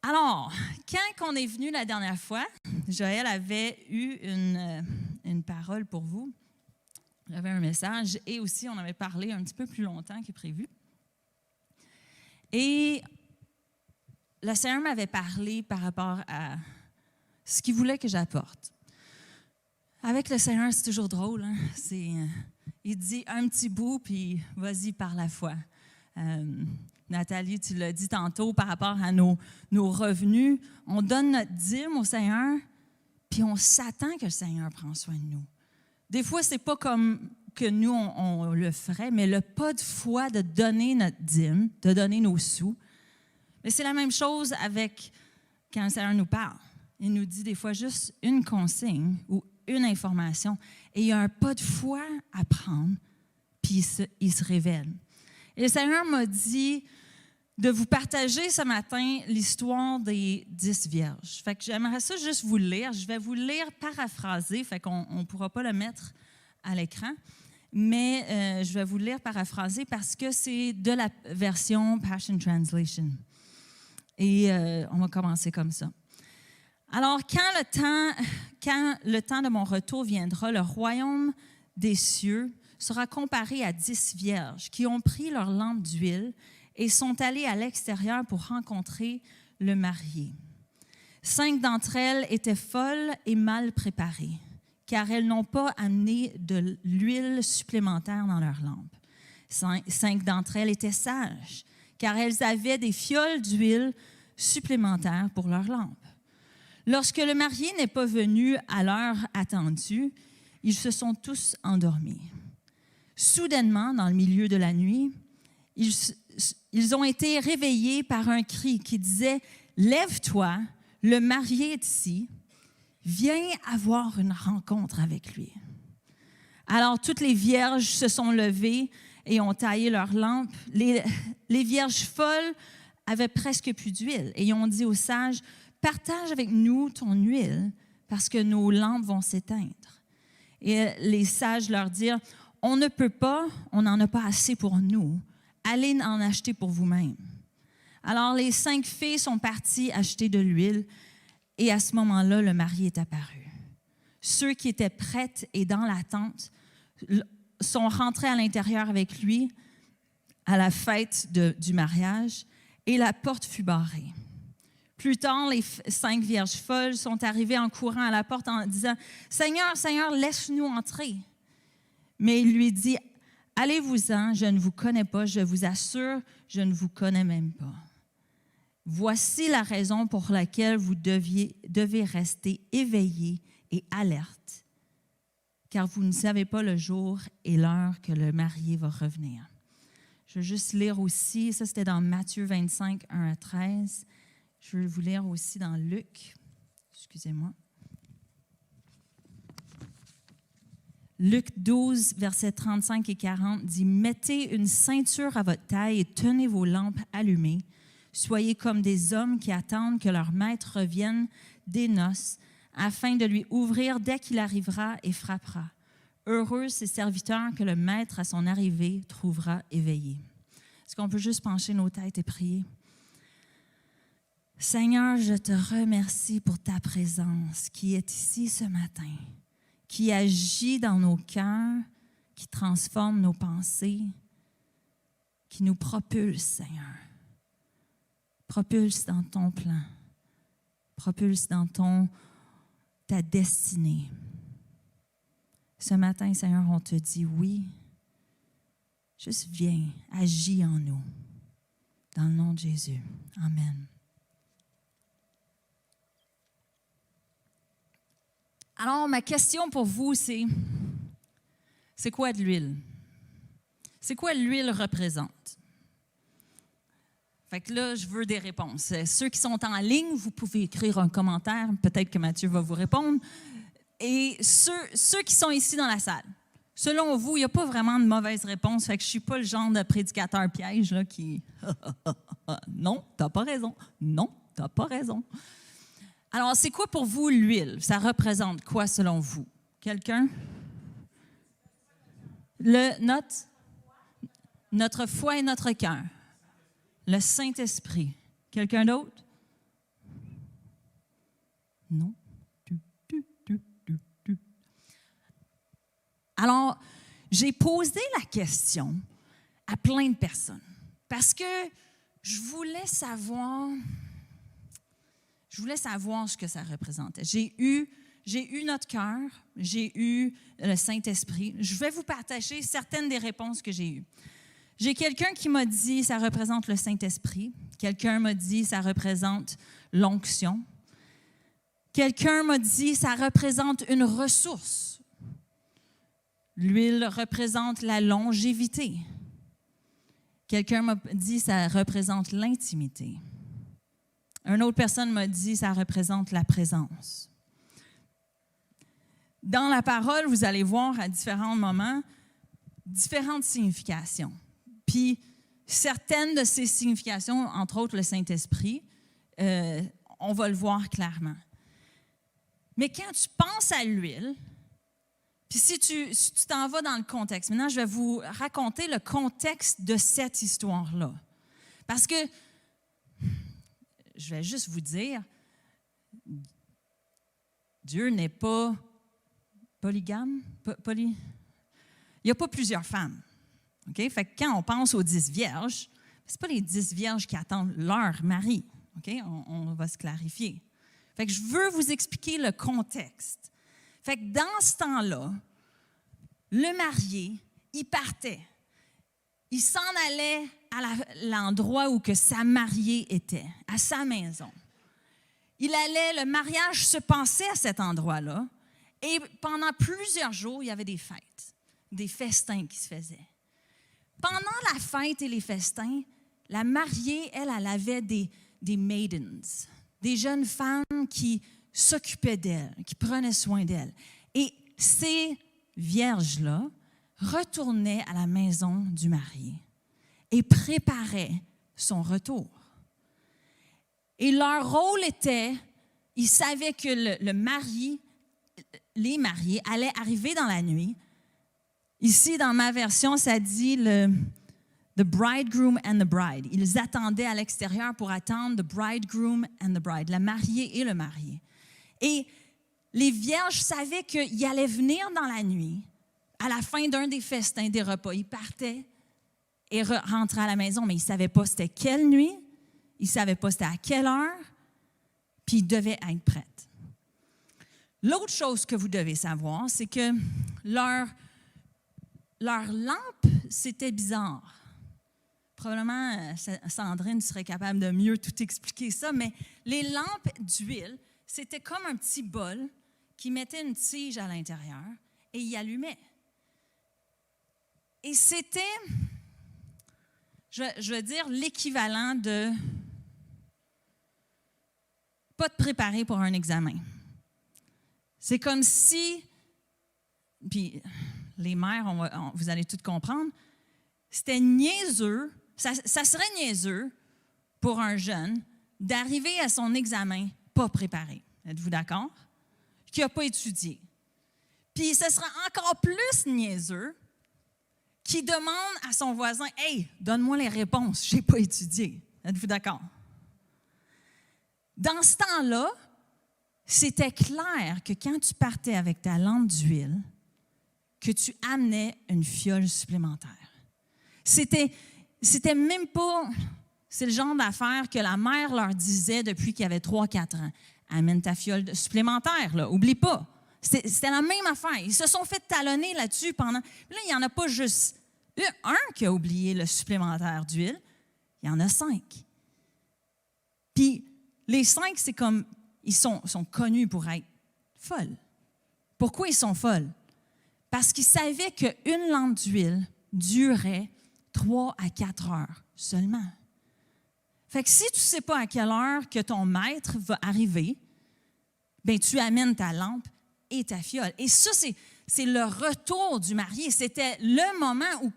Alors, quand on est venu la dernière fois, Joël avait eu une parole pour vous. J'avais un message et aussi on avait parlé un petit peu plus longtemps que prévu. Et le Seigneur m'avait parlé par rapport à ce qu'il voulait que j'apporte. Avec le Seigneur, c'est toujours drôle. Hein? Il dit un petit bout, puis vas-y par la foi. Nathalie, tu l'as dit tantôt par rapport à nos revenus. On donne notre dîme au Seigneur, puis on s'attend que le Seigneur prenne soin de nous. Des fois, ce n'est pas comme que nous, on le ferait, mais le pas de foi de donner notre dîme, de donner nos sous. Mais c'est la même chose avec quand le Seigneur nous parle. Il nous dit des fois juste une consigne ou une information, et il y a un pas de foi à prendre, puis il se révèle. Et le Seigneur m'a dit de vous partager ce matin l'histoire des 10 vierges. Fait que j'aimerais ça juste vous le lire. Je vais vous le lire paraphrasé, fait qu'on ne pourra pas le mettre à l'écran, mais je vais vous le lire paraphrasé parce que c'est de la version Passion Translation. Et on va commencer comme ça. Alors, quand le temps de mon retour viendra, le royaume des cieux sera comparé à 10 vierges qui ont pris leur lampe d'huile et sont allées à l'extérieur pour rencontrer le marié. 5 d'entre elles étaient folles et mal préparées, car elles n'ont pas amené de l'huile supplémentaire dans leur lampe. 5 d'entre elles étaient sages, car elles avaient des fioles d'huile supplémentaires pour leur lampe. Lorsque le marié n'est pas venu à l'heure attendue, ils se sont tous endormis. Soudainement, dans le milieu de la nuit, ils ont été réveillés par un cri qui disait « Lève-toi, le marié est ici, viens avoir une rencontre avec lui. » Alors, toutes les vierges se sont levées et ont taillé leurs lampes. Les vierges folles avaient presque plus d'huile et ils ont dit aux sages « Partage avec nous ton huile, parce que nos lampes vont s'éteindre. » Et les sages leur dirent, « On ne peut pas, on n'en a pas assez pour nous. Allez en acheter pour vous-même. » Alors les 5 filles sont parties acheter de l'huile, et à ce moment-là, le marié est apparu. Ceux qui étaient prêtes et dans l'attente sont rentrés à l'intérieur avec lui à la fête du mariage, et la porte fut barrée. Plus tard, les 5 vierges folles sont arrivées en courant à la porte en disant « Seigneur, Seigneur, laisse-nous entrer. » Mais il lui dit « Allez-vous-en, je ne vous connais pas, je vous assure, je ne vous connais même pas. Voici la raison pour laquelle vous devez rester éveillés et alertes, car vous ne savez pas le jour et l'heure que le marié va revenir. » Je vais juste lire aussi, ça c'était dans Matthieu 25, 1 à 13. Je vais vous lire aussi dans Luc. Excusez-moi. Luc 12, versets 35 et 40 dit « Mettez une ceinture à votre taille et tenez vos lampes allumées. Soyez comme des hommes qui attendent que leur maître revienne des noces, afin de lui ouvrir dès qu'il arrivera et frappera. Heureux ces serviteurs que le maître à son arrivée trouvera éveillés. » Est-ce qu'on peut juste pencher nos têtes et prier? Seigneur, je te remercie pour ta présence qui est ici ce matin, qui agit dans nos cœurs, qui transforme nos pensées, qui nous propulse, Seigneur. Propulse dans ton plan, propulse dans ta destinée. Ce matin, Seigneur, on te dit oui. Juste viens, agis en nous. Dans le nom de Jésus. Amen. Alors, ma question pour vous, c'est quoi de l'huile? C'est quoi l'huile représente? Fait que là, je veux des réponses. Ceux qui sont en ligne, vous pouvez écrire un commentaire. Peut-être que Mathieu va vous répondre. Et ceux qui sont ici dans la salle, selon vous, il n'y a pas vraiment de mauvaise réponse. Fait que je ne suis pas le genre de prédicateur piège là, qui « Non, tu n'as pas raison. Non, tu n'as pas raison. » Alors, c'est quoi pour vous l'huile? Ça représente quoi selon vous? Quelqu'un? Notre foi et notre cœur. Le Saint-Esprit. Quelqu'un d'autre? Non. Alors, j'ai posé la question à plein de personnes parce que je voulais savoir ce que ça représentait. J'ai eu notre cœur, j'ai eu le Saint-Esprit. Je vais vous partager certaines des réponses que j'ai eues. J'ai quelqu'un qui m'a dit ça représente le Saint-Esprit. Quelqu'un m'a dit ça représente l'onction. Quelqu'un m'a dit ça représente une ressource. L'huile représente la longévité. Quelqu'un m'a dit ça représente l'intimité. Une autre personne m'a dit ça représente la présence. Dans la parole, vous allez voir à différents moments différentes significations. Puis certaines de ces significations, entre autres le Saint-Esprit, on va le voir clairement. Mais quand tu penses à l'huile, puis si tu t'en vas dans le contexte, maintenant je vais vous raconter le contexte de cette histoire-là. Parce que, je vais juste vous dire, Dieu n'est pas polygame. Il n'y a pas plusieurs femmes. Okay? Fait que quand on pense aux 10 vierges, ce n'est pas les 10 vierges qui attendent leur mari. Okay? On va se clarifier. Fait que je veux vous expliquer le contexte. Fait que dans ce temps-là, le marié, il partait. Il s'en allait à l'endroit où que sa mariée était, à sa maison. Le mariage se passait à cet endroit-là. Et pendant plusieurs jours, il y avait des fêtes, des festins qui se faisaient. Pendant la fête et les festins, la mariée, elle avait des maidens, des jeunes femmes qui s'occupaient d'elle, qui prenaient soin d'elle. Et ces vierges-là retournaient à la maison du marié et préparaient son retour. Et leur rôle était, ils savaient que les mariés allaient arriver dans la nuit. Ici, dans ma version, ça dit the bridegroom and the bride. Ils attendaient à l'extérieur pour attendre the bridegroom and the bride, la mariée et le marié. Et les vierges savaient qu'ils allaient venir dans la nuit, à la fin d'un des festins, des repas. Ils partaient et rentraient à la maison, mais ils ne savaient pas c'était quelle nuit, ils ne savaient pas c'était à quelle heure, puis ils devaient être prêts. L'autre chose que vous devez savoir, c'est que leur lampe, c'était bizarre. Probablement, Sandrine serait capable de mieux tout expliquer ça, mais les lampes d'huile, c'était comme un petit bol qui mettait une tige à l'intérieur et y allumait. Et c'était, je veux dire, l'équivalent de pas te préparer pour un examen. C'est comme si, puis les mères, vous allez tout comprendre, c'était niaiseux, ça serait niaiseux pour un jeune d'arriver à son examen pas préparé. Êtes-vous d'accord? Qui n'a pas étudié. Puis ce serait encore plus niaiseux qui demande à son voisin « Hey, donne-moi les réponses, je n'ai pas étudié. » Êtes-vous d'accord? Dans ce temps-là, c'était clair que quand tu partais avec ta lampe d'huile, que tu amenais une fiole supplémentaire. C'était même pas... C'est le genre d'affaire que la mère leur disait depuis qu'ils avaient 3-4 ans. Amène ta fiole supplémentaire, là, oublie pas. C'était la même affaire. Ils se sont fait talonner là-dessus pendant... Là, il n'y en a pas juste un qui a oublié le supplémentaire d'huile. Il y en a 5. Puis les 5, c'est comme... Ils sont connus pour être folles. Pourquoi ils sont folles? Parce qu'ils savaient qu'une lampe d'huile durait 3 à 4 heures seulement. Fait que si tu ne sais pas à quelle heure que ton maître va arriver, bien, tu amènes ta lampe et ta fiole. Et ça, c'est le retour du marié. C'était le moment où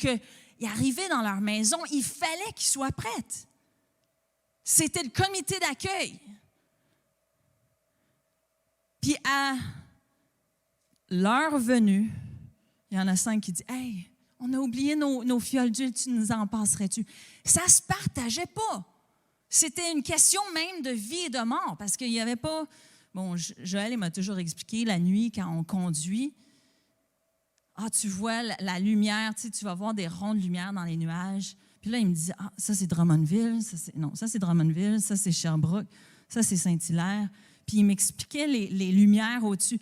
il arrivait dans leur maison, il fallait qu'ils soient prêts. C'était le comité d'accueil. Puis à l'heure venue, il y en a 5 qui disent « Hey, on a oublié nos fioles d'huile, tu nous en passerais-tu? » Ça ne se partageait pas. C'était une question même de vie et de mort parce qu'il n'y avait pas bon, Joël, il m'a toujours expliqué, la nuit, quand on conduit, tu vois la lumière, tu vas voir des ronds de lumière dans les nuages. Puis là, il me dit, ça, c'est Drummondville. Ça, c'est Drummondville. Ça, c'est Sherbrooke. Ça, c'est Saint-Hilaire. Puis il m'expliquait les lumières au-dessus.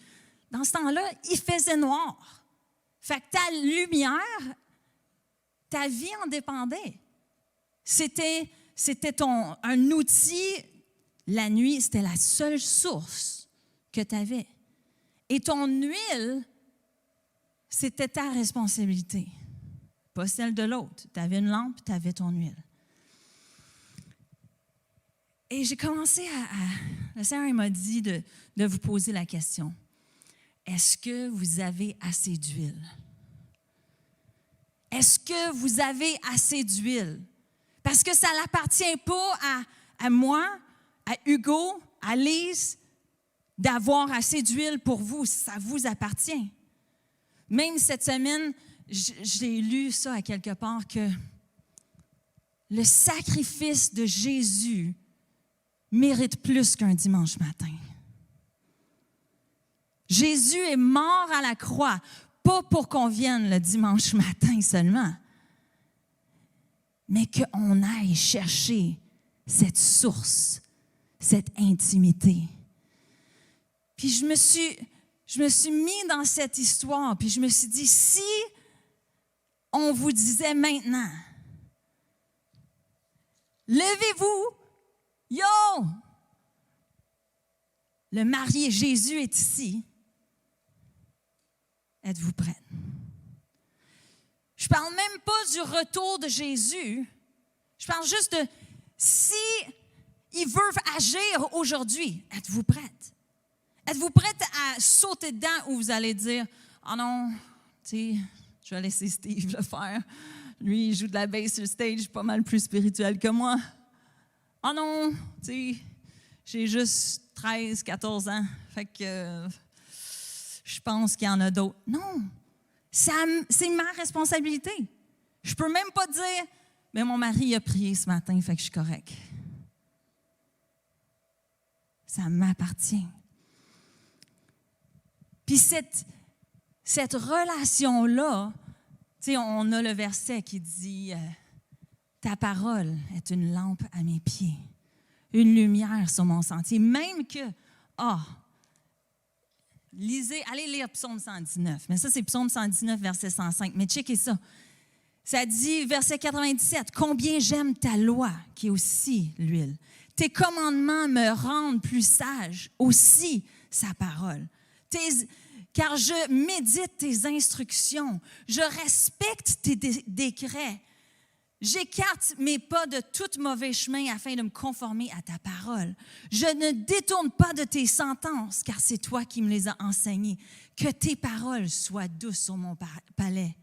Dans ce temps-là, il faisait noir. Fait que ta lumière, ta vie en dépendait. C'était un outil. La nuit, c'était la seule source que tu avais. Et ton huile, c'était ta responsabilité, pas celle de l'autre. Tu avais une lampe, tu avais ton huile. Et j'ai commencé le Seigneur il m'a dit de vous poser la question. Est-ce que vous avez assez d'huile? Est-ce que vous avez assez d'huile? Parce que ça n'appartient pas à moi, à Hugo, à Lise, d'avoir assez d'huile pour vous. Ça vous appartient. Même cette semaine, j'ai lu ça à quelque part que le sacrifice de Jésus mérite plus qu'un dimanche matin. Jésus est mort à la croix, pas pour qu'on vienne le dimanche matin seulement, mais qu'on aille chercher cette source, cette intimité. Puis je me suis mis dans cette histoire, puis je me suis dit, si on vous disait maintenant, levez-vous, yo, le marié Jésus est ici, êtes-vous prêts? Je ne parle même pas du retour de Jésus, je parle juste de si il veut agir aujourd'hui, êtes-vous prêtes? Êtes-vous prête à sauter dedans ou vous allez dire « Ah non, tu sais, je vais laisser Steve le faire. Lui, il joue de la bass sur le stage, pas mal plus spirituel que moi. Ah non, tu sais, j'ai juste 13, 14 ans. Fait que je pense qu'il y en a d'autres. » Non, c'est ma responsabilité. Je peux même pas dire « Mais mon mari a prié ce matin, fait que je suis correct. » Ça m'appartient. Puis cette relation-là, tu sais, on a le verset qui dit « Ta parole est une lampe à mes pieds, une lumière sur mon sentier. » Même que, allez lire Psaume 119. Mais ça, c'est Psaume 119, verset 105. Mais checkez ça. Ça dit, verset 97, « Combien j'aime ta loi, qui est aussi l'huile. Tes commandements me rendent plus sage, aussi sa parole. » Car je médite tes instructions, je respecte tes décrets, j'écarte mes pas de tout mauvais chemin afin de me conformer à ta parole. Je ne détourne pas de tes sentences, car c'est toi qui me les as enseignées. Que tes paroles soient douces sur mon palais.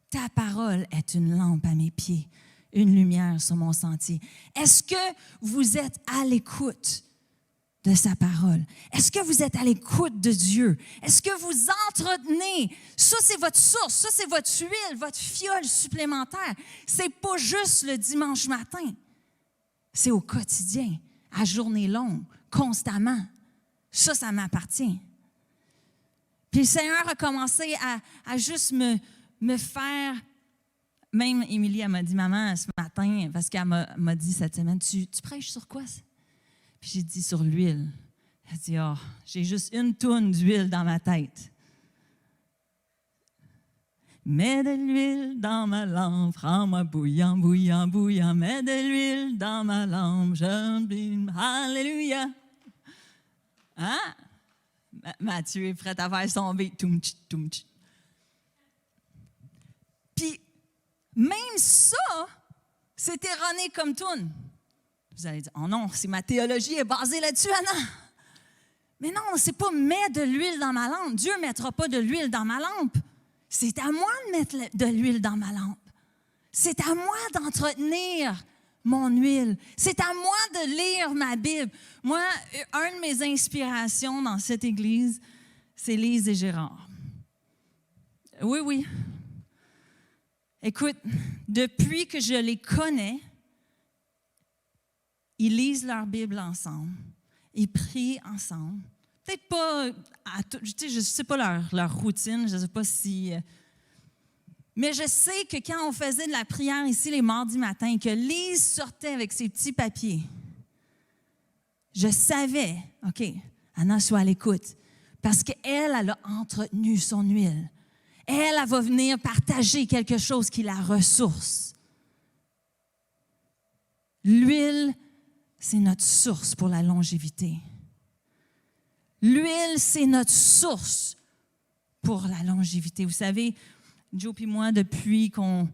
Ta parole est une lampe à mes pieds, une lumière sur mon sentier. Est-ce que vous êtes à l'écoute de sa parole? Est-ce que vous êtes à l'écoute de Dieu? Est-ce que vous entretenez? Ça, c'est votre source, ça, c'est votre huile, votre fiole supplémentaire. C'est pas juste le dimanche matin. C'est au quotidien, à journée longue, constamment. Ça m'appartient. Puis le Seigneur a commencé à juste me faire... Même Émilie, elle m'a dit, maman, ce matin, parce qu'elle m'a dit cette semaine, tu prêches sur quoi? Puis j'ai dit sur l'huile. Elle dit, j'ai juste une toune d'huile dans ma tête. Mets de l'huile dans ma lampe, rends-moi bouillant, bouillant, bouillant. Mets de l'huile dans ma lampe, alléluia. Hein? Mathieu est prêt à faire son beat. Puis, même ça, c'est erroné comme toune. Vous allez dire, oh non, c'est ma théologie est basée là-dessus, Anna. Mais non, c'est pas mets de l'huile dans ma lampe. Dieu ne mettra pas de l'huile dans ma lampe. C'est à moi de mettre de l'huile dans ma lampe. C'est à moi d'entretenir mon huile. C'est à moi de lire ma Bible. Moi, une de mes inspirations dans cette église, c'est Lise et Gérard. Oui. Écoute, depuis que je les connais, ils lisent leur Bible ensemble, ils prient ensemble, peut-être pas, je ne sais pas leur routine, je ne sais pas si... mais je sais que quand on faisait de la prière ici les mardis matins et que Lise sortait avec ses petits papiers, je savais, OK, Anna, sois à l'écoute, parce qu'elle, elle a entretenu son huile. Elle va venir partager quelque chose qui la ressource. L'huile, c'est notre source pour la longévité. L'huile, c'est notre source pour la longévité. Vous savez, Joe et moi, depuis qu'on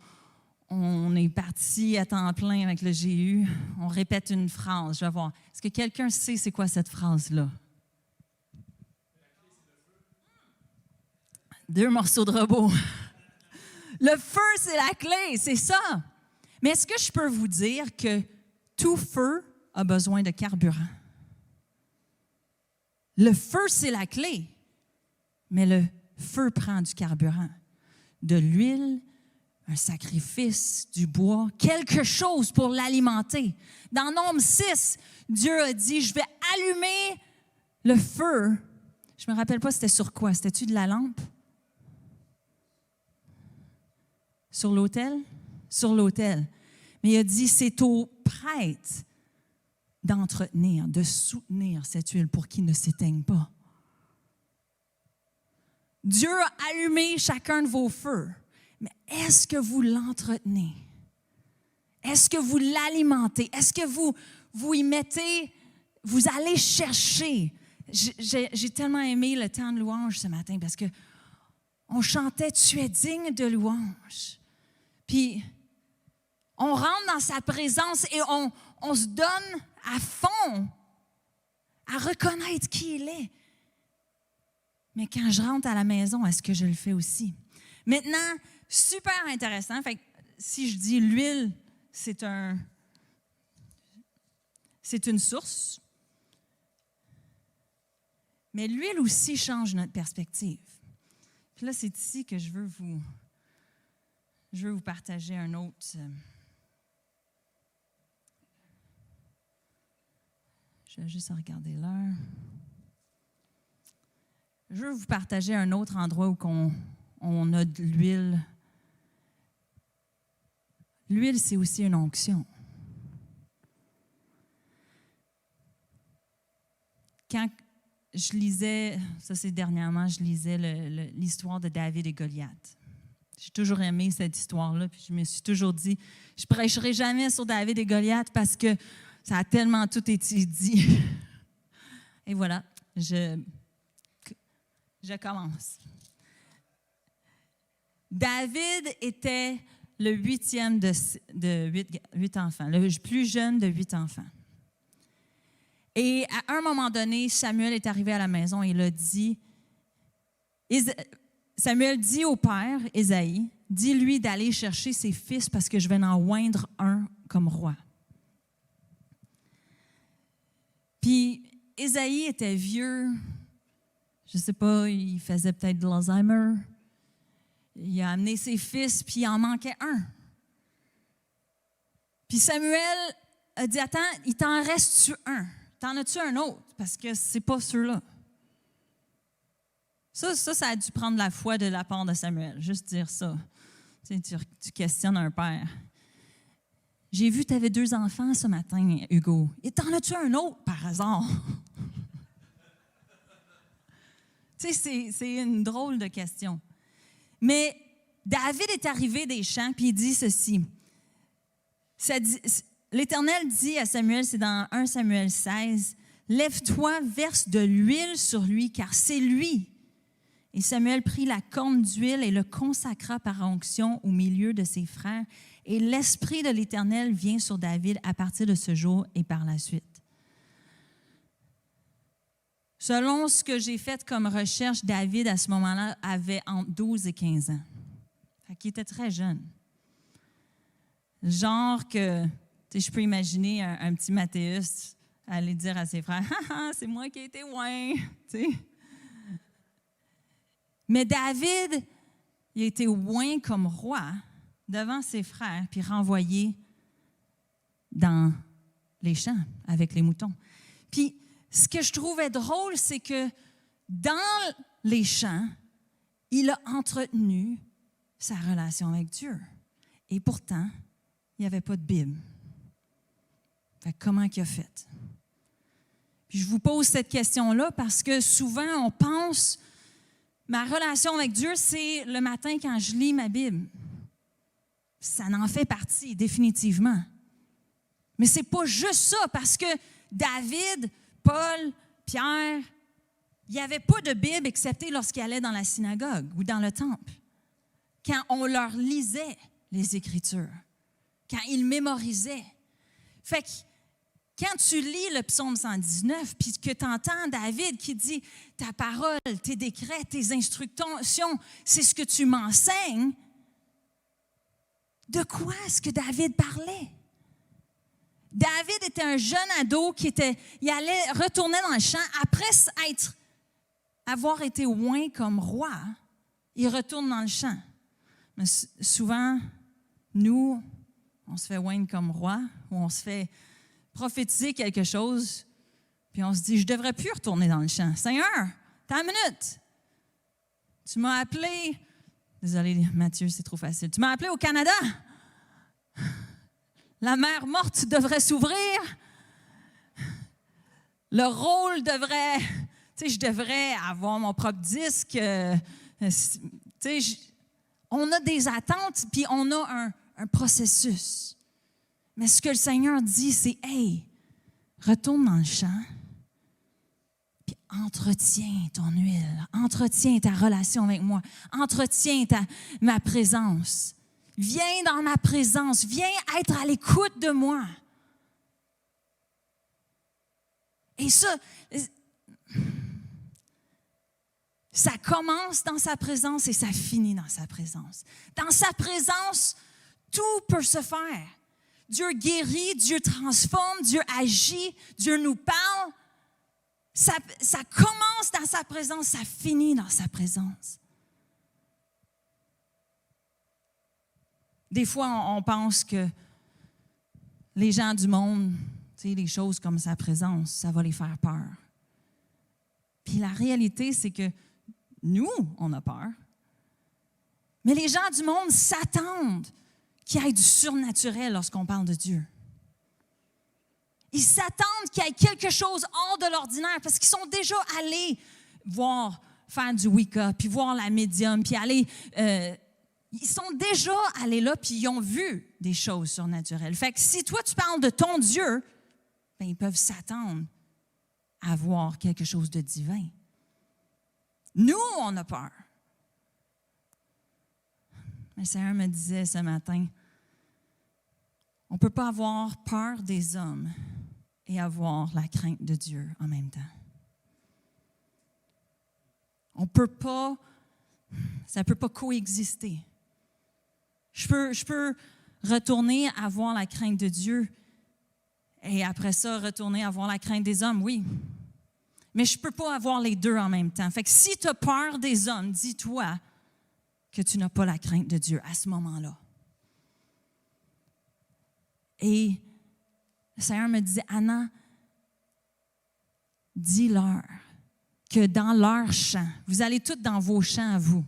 est partis à temps plein avec le GU, on répète une phrase. Je vais voir. Est-ce que quelqu'un sait c'est quoi cette phrase-là? 2 morceaux de robot. Le feu, c'est la clé, c'est ça. Mais est-ce que je peux vous dire que tout feu a besoin de carburant? Le feu, c'est la clé, mais le feu prend du carburant, de l'huile, un sacrifice, du bois, quelque chose pour l'alimenter. Dans Nombre 6, Dieu a dit, je vais allumer le feu. Je ne me rappelle pas c'était sur quoi. C'était-tu de la lampe? Sur l'autel? Sur l'autel. Mais il a dit, c'est au prêtre d'entretenir, de soutenir cette huile pour qu'il ne s'éteigne pas. Dieu a allumé chacun de vos feux, mais est-ce que vous l'entretenez? Est-ce que vous l'alimentez? Est-ce que vous y mettez, vous allez chercher? J'ai tellement aimé le temps de louange ce matin parce que on chantait « Tu es digne de louange ». Puis, on rentre dans sa présence et on se donne à fond à reconnaître qui il est. Mais quand je rentre à la maison, est-ce que je le fais aussi? Maintenant, super intéressant. Fait que si je dis l'huile, c'est une source. Mais l'huile aussi change notre perspective. Puis là, c'est ici que je veux vous partager un autre. Je vais juste regarder l'heure. Je veux vous partager un autre endroit où on a de l'huile. L'huile, c'est aussi une onction. Quand je lisais, ça c'est dernièrement, je lisais l'histoire de David et Goliath. J'ai toujours aimé cette histoire-là, puis je me suis toujours dit, je ne prêcherai jamais sur David et Goliath parce que ça a tellement tout été dit. Et voilà, je commence. David était le 8e de 8 enfants, le plus jeune de 8 enfants. Et à un moment donné, Samuel est arrivé à la maison et il a dit, Samuel dit au père, Ésaïe, dis-lui d'aller chercher ses fils parce que je vais en oindre un comme roi. Puis Ésaïe était vieux, je ne sais pas, il faisait peut-être de l'Alzheimer. Il a amené ses fils, puis il en manquait un. Puis Samuel a dit, attends, il t'en reste-tu un? T'en as-tu un autre? Parce que c'est pas ceux-là. Ça a dû prendre la foi de la part de Samuel, juste dire ça. Tu questionnes un père. J'ai vu que tu avais 2 enfants ce matin, Hugo. Et t'en as-tu un autre, par hasard? C'est une drôle de question. Mais David est arrivé des champs, puis il dit ceci. L'Éternel dit à Samuel, c'est dans 1 Samuel 16, « Lève-toi, verse de l'huile sur lui, car c'est lui. » Et Samuel prit la corne d'huile et le consacra par onction au milieu de ses frères. Et l'Esprit de l'Éternel vient sur David à partir de ce jour et par la suite. Selon ce que j'ai fait comme recherche, David, à ce moment-là, avait entre 12 et 15 ans. Fait qu'il était très jeune. Genre que, je peux imaginer un petit Mathéus aller dire à ses frères, « Ah, c'est moi qui ai été loin. » Mais David, il a été oint comme roi devant ses frères, puis renvoyé dans les champs avec les moutons. Puis, ce que je trouvais drôle, c'est que dans les champs, il a entretenu sa relation avec Dieu. Et pourtant, il n'y avait pas de Bible. Fait que comment il a fait? Puis je vous pose cette question-là parce que souvent, on pense, ma relation avec Dieu, c'est le matin quand je lis ma Bible. Ça en fait partie, définitivement. Mais ce n'est pas juste ça, parce que David, Paul, Pierre, il n'y avait pas de Bible excepté lorsqu'ils allaient dans la synagogue ou dans le temple. Quand on leur lisait les Écritures, quand ils mémorisaient. Fait que quand tu lis le psaume 119, puis que tu entends David qui dit « Ta parole, tes décrets, tes instructions, c'est ce que tu m'enseignes », de quoi est-ce que David parlait? David était un jeune ado il allait retourner dans le champ après avoir été oint comme roi. Il retourne dans le champ. Mais souvent, nous, on se fait oindre comme roi ou on se fait prophétiser quelque chose, puis on se dit, je ne devrais plus retourner dans le champ. Seigneur, t'as une minute. Tu m'as appelé, désolé Mathieu, c'est trop facile. Tu m'as appelé au Canada. La mer morte devrait s'ouvrir. Le rôle devrait, je devrais avoir mon propre disque. On a des attentes, puis on a un processus. Mais ce que le Seigneur dit, c'est, hey, retourne dans le champ, puis entretiens ton huile, entretiens ta relation avec moi, entretiens ma présence. Viens dans ma présence, viens être à l'écoute de moi. Et ça commence dans sa présence et ça finit dans sa présence. Dans sa présence, tout peut se faire. Dieu guérit, Dieu transforme, Dieu agit, Dieu nous parle. Ça commence dans sa présence, ça finit dans sa présence. Des fois, on pense que les gens du monde, les choses comme sa présence, ça va les faire peur. Puis la réalité, c'est que nous, on a peur. Mais les gens du monde s'attendent qu'il y ait du surnaturel lorsqu'on parle de Dieu. Ils s'attendent qu'il y ait quelque chose hors de l'ordinaire parce qu'ils sont déjà allés faire du Wicca, puis voir la médium, puis aller... ils sont déjà allés là, puis ils ont vu des choses surnaturelles. Fait que si toi, tu parles de ton Dieu, bien, ils peuvent s'attendre à voir quelque chose de divin. Nous, on a peur. Le Seigneur me disait ce matin, on ne peut pas avoir peur des hommes et avoir la crainte de Dieu en même temps. On peut pas, ça ne peut pas coexister. Je peux retourner à avoir la crainte de Dieu et après ça, retourner à avoir la crainte des hommes, oui. Mais je ne peux pas avoir les deux en même temps. Fait que si tu as peur des hommes, dis-toi que tu n'as pas la crainte de Dieu à ce moment-là. Et le Seigneur me disait, Anna, dis-leur que dans leur champ, vous allez tous dans vos champs à vous.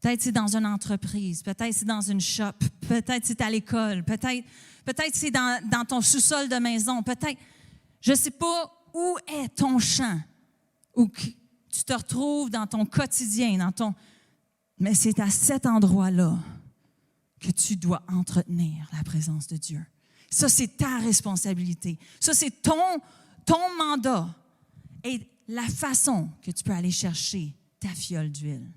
Peut-être c'est dans une entreprise, peut-être c'est dans une shop, peut-être c'est à l'école, peut-être c'est dans ton sous-sol de maison, peut-être, je ne sais pas où est ton champ, où tu te retrouves dans ton quotidien, mais c'est à cet endroit-là que tu dois entretenir la présence de Dieu. Ça, c'est ta responsabilité. Ça, c'est ton mandat et la façon que tu peux aller chercher ta fiole d'huile.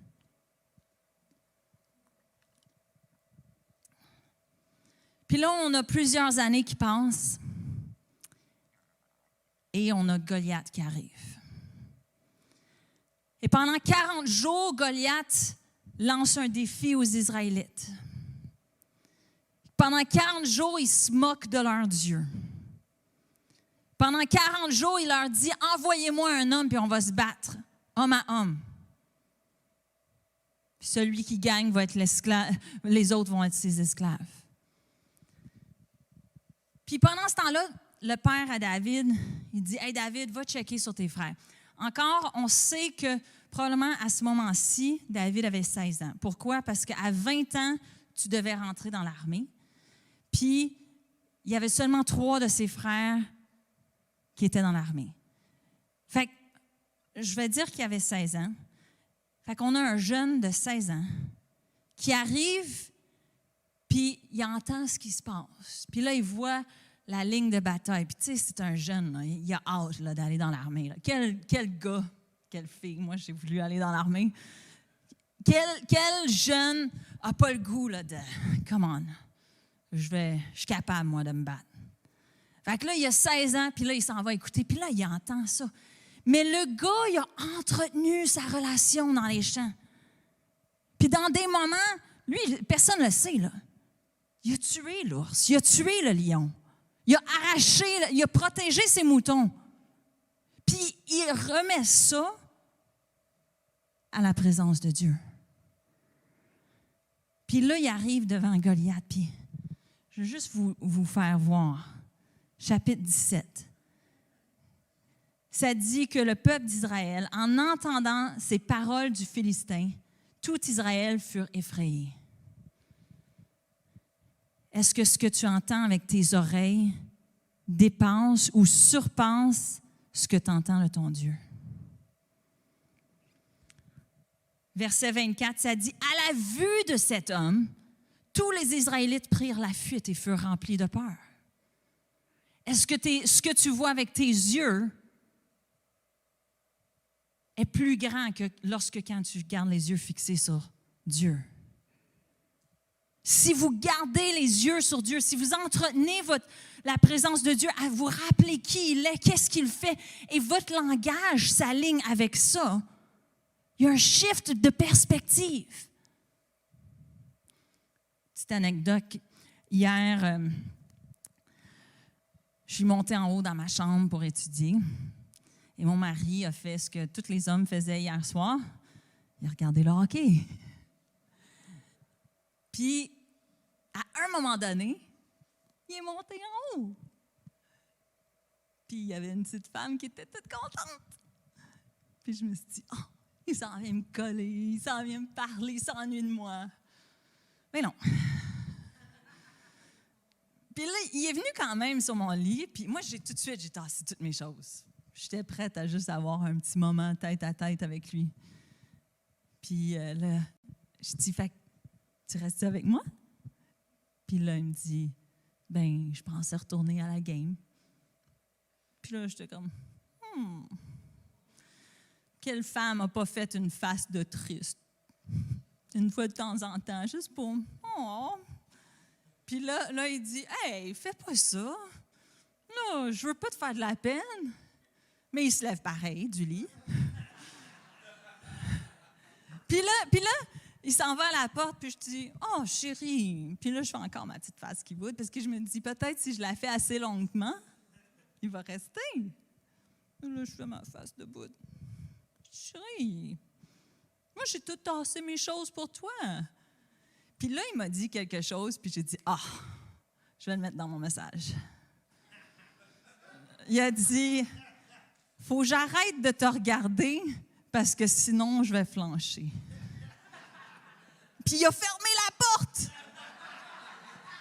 Puis là, on a plusieurs années qui passent et on a Goliath qui arrive. Et pendant 40 jours, Goliath lance un défi aux Israélites. Pendant 40 jours, il se moque de leur Dieu. Pendant 40 jours, il leur dit, envoyez-moi un homme puis on va se battre, homme à homme. Puis celui qui gagne va être l'esclave, les autres vont être ses esclaves. Puis pendant ce temps-là, le père à David, il dit « Hey David, va checker sur tes frères. » Encore, on sait que probablement à ce moment-ci, David avait 16 ans. Pourquoi? Parce qu'à 20 ans, tu devais rentrer dans l'armée. Puis, il y avait seulement 3 de ses frères qui étaient dans l'armée. Fait que, je vais dire qu'il avait 16 ans. Fait qu'on a un jeune de 16 ans qui arrive, puis il entend ce qui se passe. Puis là, il voit la ligne de bataille. Puis tu sais, c'est un jeune, là, il a hâte là, d'aller dans l'armée. Là. Quel gars, quelle fille, moi j'ai voulu aller dans l'armée. Quel jeune n'a pas le goût là, de « Come on, je suis capable, moi, de me battre. » Fait que là, il a 16 ans, puis là, il s'en va écouter. Puis là, il entend ça. Mais le gars, il a entretenu sa relation dans les champs. Puis dans des moments, lui, personne ne le sait, là. Il a tué l'ours, il a tué le lion. Il a arraché, il a protégé ses moutons. Puis il remet ça à la présence de Dieu. Puis là, il arrive devant Goliath, puis je vais juste vous faire voir. Chapitre 17. Ça dit que le peuple d'Israël, en entendant ces paroles du Philistin, tout Israël furent effrayés. Est-ce que ce que tu entends avec tes oreilles dépense ou surpasse ce que tu entends de ton Dieu? Verset 24, ça dit, « À la vue de cet homme, tous les Israélites prirent la fuite et furent remplis de peur. » Est-ce que ce que tu vois avec tes yeux est plus grand que quand tu gardes les yeux fixés sur Dieu? Si vous gardez les yeux sur Dieu, si vous entretenez la présence de Dieu, à vous rappeler qui il est, qu'est-ce qu'il fait, et votre langage s'aligne avec ça, il y a un shift de perspective. Petite anecdote, hier, je suis montée en haut dans ma chambre pour étudier, et mon mari a fait ce que tous les hommes faisaient hier soir, il a regardé le hockey. Puis, à un moment donné, il est monté en haut. Puis, il y avait une petite femme qui était toute contente. Puis, je me suis dit, « Oh, il s'en vient me coller, il s'en vient me parler, il s'ennuie de moi. » Mais non. Puis là, il est venu quand même sur mon lit, puis moi, tout de suite, j'ai tassé toutes mes choses. J'étais prête à juste avoir un petit moment tête à tête avec lui. Puis là, je dis, « Fait que tu restes avec moi? » Puis là, il me dit, « Ben, je pensais retourner à la game. » Puis là, j'étais comme, quelle femme n'a pas fait une face de triste? Une fois de temps en temps, juste pour, oh. Puis là, il dit, « Hey, fais pas ça. Là, je veux pas te faire de la peine. » Mais il se lève pareil du lit. Puis là, il s'en va à la porte, puis je dis, « Oh, chérie. » Puis là, je fais encore ma petite face qui boude, parce que je me dis, peut-être si je la fais assez longuement, il va rester. Puis là, je fais ma face de boude. « Chérie, moi, j'ai tout tassé mes choses pour toi. » Puis là, il m'a dit quelque chose, puis j'ai dit, « Ah, je vais le mettre dans mon message. » Il a dit, « Faut que j'arrête de te regarder, parce que sinon, je vais flancher. » Puis il a fermé la porte.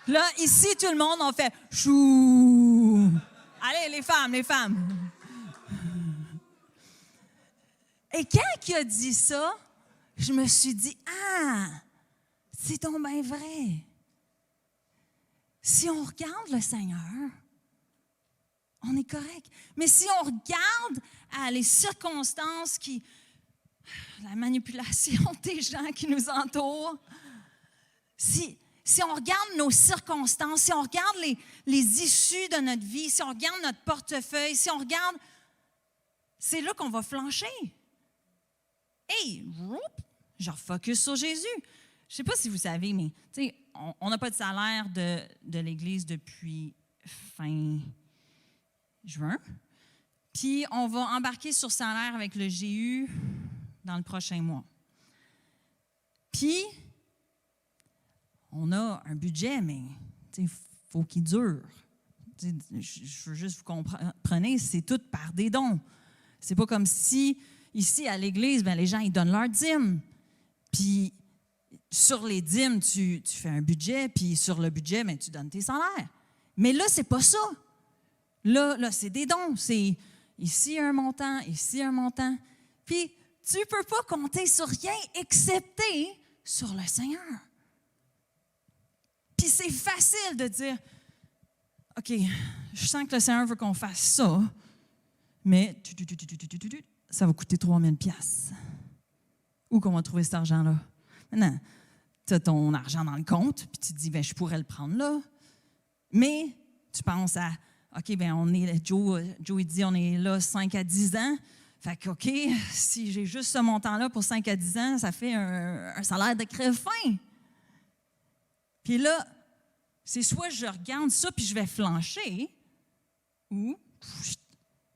Là, ici, tout le monde, on fait « Chou! » Allez, les femmes. Et quand il a dit ça, je me suis dit, « Ah, c'est donc bien vrai. Si on regarde le Seigneur, on est correct. Mais si on regarde les circonstances la manipulation des gens qui nous entourent, si on regarde nos circonstances, si on regarde les issues de notre vie, si on regarde notre portefeuille, si on regarde, c'est là qu'on va flancher. Hey, je refocus sur Jésus. Je ne sais pas si vous savez, mais on n'a pas de salaire de l'Église depuis fin juin. Puis on va embarquer sur salaire avec le GU dans le prochain mois. Puis, on a un budget, mais il faut qu'il dure. Je veux juste vous compreniez, c'est tout par des dons. C'est pas comme si, ici, à l'Église, les gens, ils donnent leur dîme. Puis, sur les dîmes, tu fais un budget, puis sur le budget, tu donnes tes salaires. Mais là, c'est pas ça. Là, c'est des dons. C'est ici un montant, ici un montant. Puis, tu peux pas compter sur rien excepté sur le Seigneur. Puis, c'est facile de dire, OK, je sens que le Seigneur veut qu'on fasse ça, mais ça va coûter 3 000 $. Où qu'on va trouver cet argent-là? Maintenant, tu as ton argent dans le compte, puis tu te dis, je pourrais le prendre là. Mais tu penses à, OK, Joe il dit, on est là 5 à 10 ans. Fait que, OK, si j'ai juste ce montant-là pour 5 à 10 ans, ça fait un salaire de crève-faim. Puis là, c'est soit je regarde ça puis je vais flancher, ou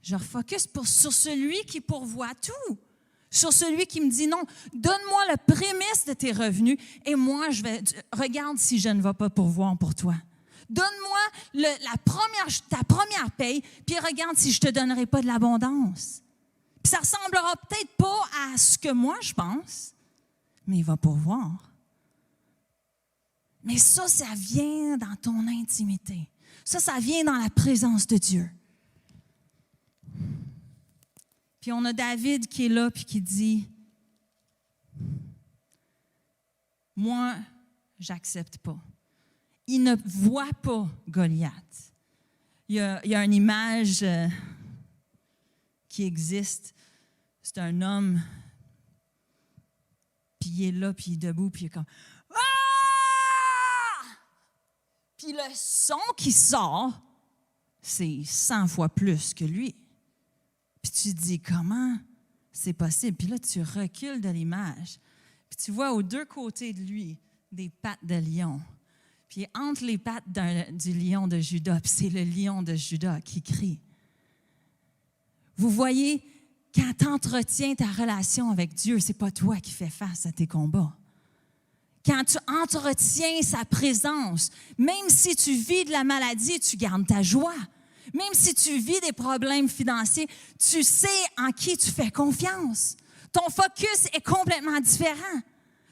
je refocus sur celui qui pourvoit tout. Sur celui qui me dit non, donne-moi le prémisse de tes revenus et moi, regarde si je ne vais pas pourvoir pour toi. Donne-moi ta première paye, puis regarde si je ne te donnerai pas de l'abondance. Puis ça ne ressemblera peut-être pas à ce que moi je pense, mais il va pourvoir. Mais ça vient dans ton intimité. Ça vient dans la présence de Dieu. Puis on a David qui est là puis qui dit, moi, j'accepte pas. Il ne voit pas Goliath. Il y a une image qui existe. C'est un homme, puis il est là, puis il est debout, puis il est comme « Ah! » Puis le son qui sort, c'est 100 fois plus que lui. Puis tu te dis, comment c'est possible? Puis là, tu recules de l'image. Puis tu vois aux deux côtés de lui des pattes de lion. Puis entre les pattes du lion de Juda, puis c'est le lion de Juda qui crie. Vous voyez, quand tu entretiens ta relation avec Dieu, ce n'est pas toi qui fais face à tes combats. Quand tu entretiens sa présence, même si tu vis de la maladie, tu gardes ta joie. Même si tu vis des problèmes financiers, tu sais en qui tu fais confiance. Ton focus est complètement différent.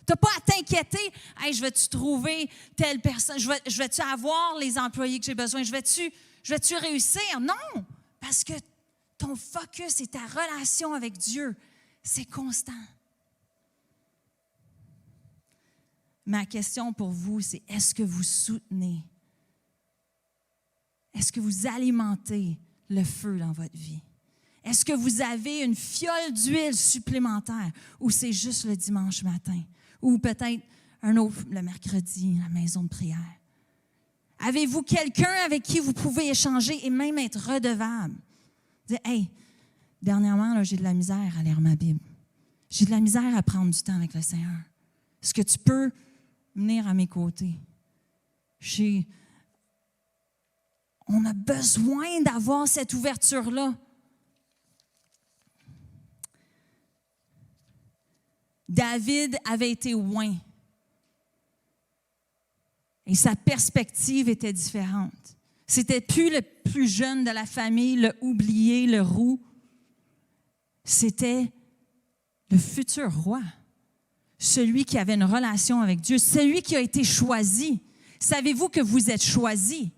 Tu n'as pas à t'inquiéter. Hey, je vais-tu trouver telle personne? Je vais-tu avoir les employés que j'ai besoin? Je vais-tu réussir? Non, parce que ton focus et ta relation avec Dieu, c'est constant. Ma question pour vous, c'est est-ce que vous soutenez? Est-ce que vous alimentez le feu dans votre vie? Est-ce que vous avez une fiole d'huile supplémentaire ou c'est juste le dimanche matin? Ou peut-être un autre le mercredi, la maison de prière? Avez-vous quelqu'un avec qui vous pouvez échanger et même être redevable? Dites, hey, dernièrement, là, j'ai de la misère à lire ma Bible. J'ai de la misère à prendre du temps avec le Seigneur. Est-ce que tu peux venir à mes côtés? On a besoin d'avoir cette ouverture-là. David avait été oint. Et sa perspective était différente. C'était plus le plus jeune de la famille, le oublié, le roux. C'était le futur roi. Celui qui avait une relation avec Dieu, celui qui a été choisi. Savez-vous que vous êtes choisi?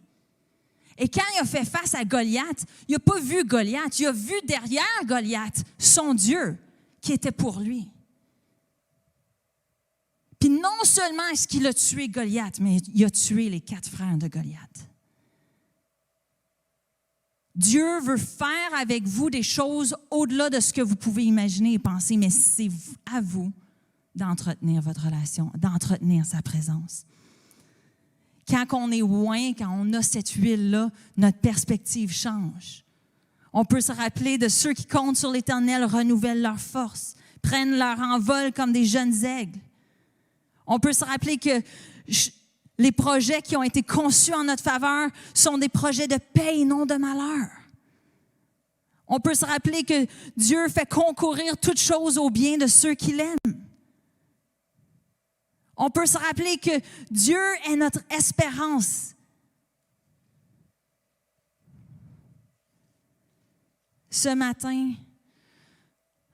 Et quand il a fait face à Goliath, il n'a pas vu Goliath, il a vu derrière Goliath son Dieu qui était pour lui. Puis non seulement est-ce qu'il a tué Goliath, mais il a tué les 4 frères de Goliath. Dieu veut faire avec vous des choses au-delà de ce que vous pouvez imaginer et penser, mais c'est à vous d'entretenir votre relation, d'entretenir sa présence. Quand on est loin, quand on a cette huile-là, notre perspective change. On peut se rappeler de ceux qui comptent sur l'Éternel, renouvellent leur force, prennent leur envol comme des jeunes aigles. On peut se rappeler que les projets qui ont été conçus en notre faveur sont des projets de paix et non de malheur. On peut se rappeler que Dieu fait concourir toutes choses au bien de ceux qui l'aiment. On peut se rappeler que Dieu est notre espérance. Ce matin,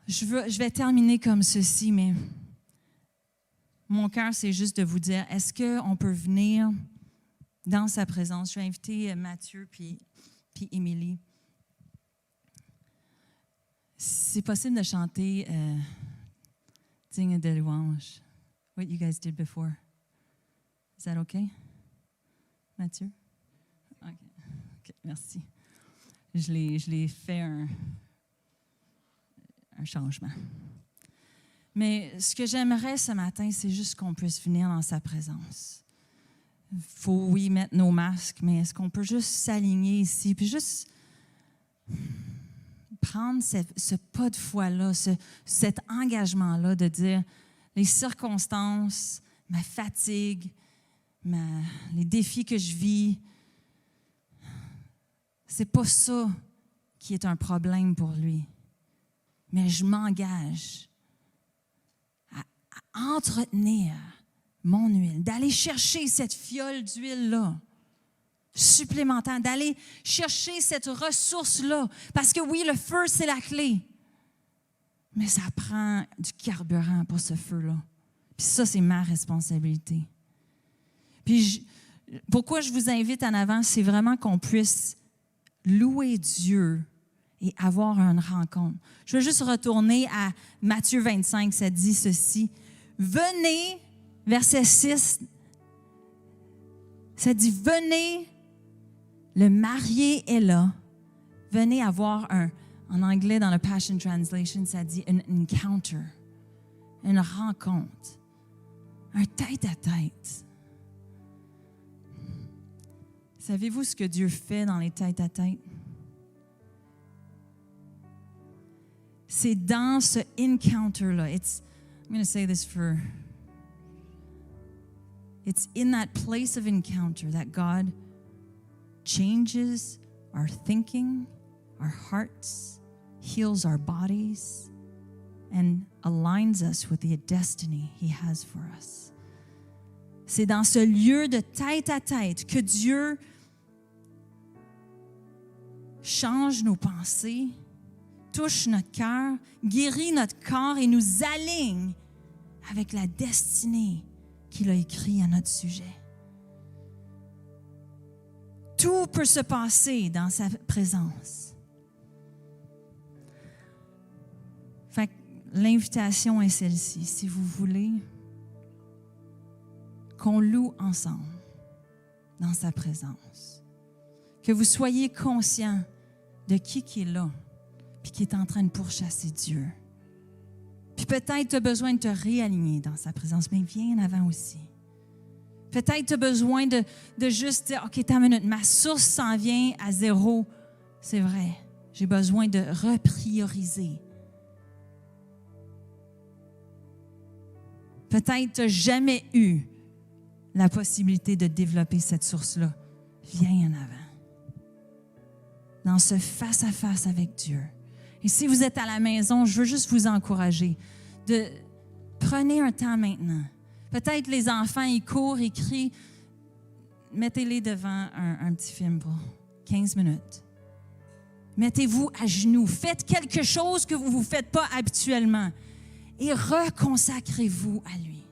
je vais terminer comme ceci, mais mon cœur, c'est juste de vous dire, est-ce qu'on peut venir dans sa présence? Je vais inviter Mathieu puis Émilie. C'est possible de chanter Digne de louange. What you guys did before. Is that okay? Mathieu? OK, merci. Je l'ai fait un changement. Mais ce que j'aimerais ce matin, c'est juste qu'on puisse venir dans sa présence. Il faut, oui, mettre nos masques, mais est-ce qu'on peut juste s'aligner ici, puis juste prendre ce pas de foi-là, cet engagement-là de dire les circonstances, ma fatigue, les défis que je vis, c'est pas ça qui est un problème pour lui. Mais je m'engage à entretenir mon huile, d'aller chercher cette fiole d'huile-là supplémentaire, d'aller chercher cette ressource-là. Parce que oui, le feu, c'est la clé. Mais ça prend du carburant pour ce feu-là. Puis ça, c'est ma responsabilité. Puis pourquoi je vous invite en avant, c'est vraiment qu'on puisse louer Dieu et avoir une rencontre. Je veux juste retourner à Matthieu 25, ça dit ceci. Venez, verset 6, ça dit, venez, le marié est là. Venez avoir en anglais, dans le Passion Translation, ça dit un encounter, une rencontre, un tête-à-tête. Savez-vous ce que Dieu fait dans les tête-à-tête? C'est dans ce encounter-là. I'm going to say this it's in that place of encounter that God changes our thinking, our hearts, heals our bodies, and aligns us with the destiny He has for us. C'est dans ce lieu de tête-à-tête que Dieu change nos pensées, touche notre cœur, guérit notre corps et nous aligne avec la destinée qu'il a écrite à notre sujet. Tout peut se passer dans sa présence. Fait que l'invitation est celle-ci. Si vous voulez qu'on loue ensemble dans sa présence, que vous soyez conscients de qui est là, puis qui est en train de pourchasser Dieu. Puis peut-être tu as besoin de te réaligner dans sa présence, mais viens en avant aussi. Peut-être tu as besoin de juste dire, OK, t'as une minute, ma source s'en vient à zéro. C'est vrai, j'ai besoin de reprioriser. Peut-être tu n'as jamais eu la possibilité de développer cette source-là. Viens en avant. Dans ce face-à-face avec Dieu. Et si vous êtes à la maison, je veux juste vous encourager prenez un temps maintenant. Peut-être les enfants, ils courent, ils crient. Mettez-les devant un petit film pour 15 minutes. Mettez-vous à genoux. Faites quelque chose que vous ne faites pas habituellement. Et reconsacrez-vous à lui.